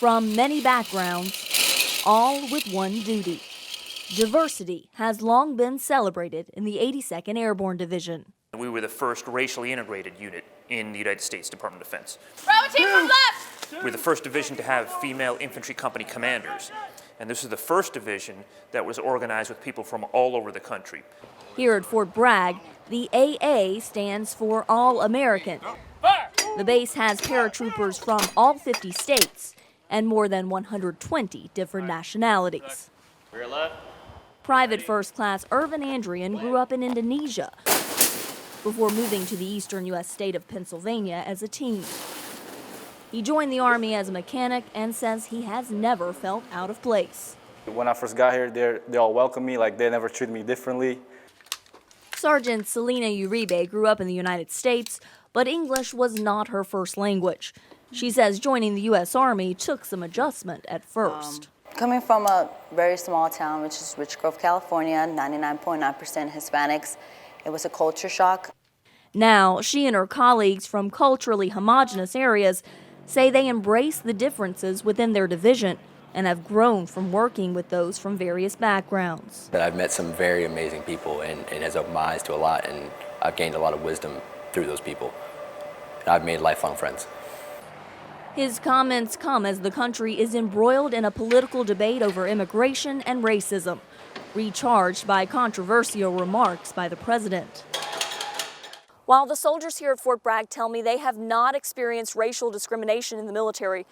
from many backgrounds, all with one duty. Diversity has long been celebrated in the 82nd Airborne Division. We were the first racially integrated unit in the United States Department of Defense. Rotate from left! We're the first division to have female infantry company commanders. And this is the first division that was organized with people from all over the country. Here at Fort Bragg, the AA stands for All American. The base has paratroopers from all 50 states and more than 120 different nationalities. Rear left. Private First Class Irvin Andrean grew up in Indonesia before moving to the eastern U.S. state of Pennsylvania as a teen. He joined the Army as a mechanic and says he has never felt out of place. When I first got here, they all welcomed me, like they never treated me differently. Sergeant Selene Uribe grew up in the United States, but English was not her first language. She says joining the U.S. Army took some adjustment at first. Coming from a very small town, which is Rich Grove, California, 99.9% Hispanics, it was a culture shock. Now, she and her colleagues from culturally homogenous areas say they embrace the differences within their division and have grown from working with those from various backgrounds. I've met some very amazing people and has opened my eyes to a lot, and I've gained a lot of wisdom through those people. And I've made lifelong friends. His comments come as the country is embroiled in a political debate over immigration and racism, recharged by controversial remarks by the president. While the soldiers here at Fort Bragg tell me they have not experienced racial discrimination in the military,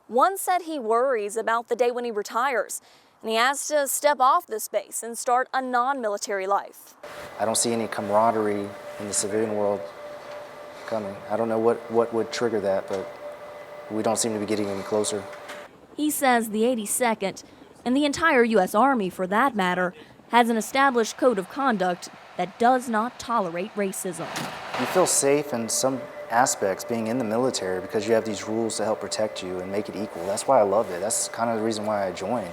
one said he worries about the day when he retires, and he has to step off this base and start a non-military life. I don't see any camaraderie in the civilian world coming. I don't know what would trigger that, but we don't seem to be getting any closer. He says the 82nd, and the entire U.S. Army for that matter, has an established code of conduct that does not tolerate racism. You feel safe in some aspects being in the military because you have these rules to help protect you and make it equal. That's why I love it. That's kind of the reason why I joined.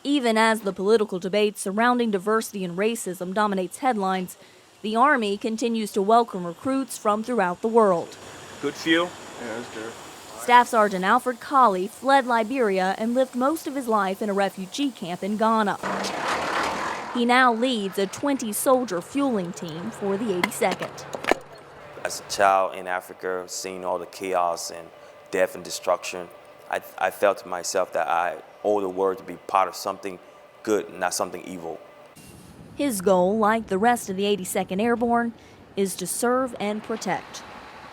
Even as the political debate surrounding diversity and racism dominates headlines, the Army continues to welcome recruits from throughout the world. Good fuel? Yeah, it's good. Staff Sergeant Alfred Kollie fled Liberia and lived most of his life in a refugee camp in Ghana. He now leads a 20-soldier fueling team for the 82nd. As a child in Africa, seeing all the chaos and death and destruction, I felt to myself that I owe the world to be part of something good, not something evil. His goal, like the rest of the 82nd Airborne, is to serve and protect,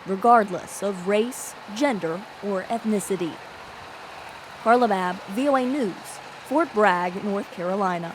regardless of race, gender, or ethnicity. Carla Babb, VOA News, Fort Bragg, North Carolina.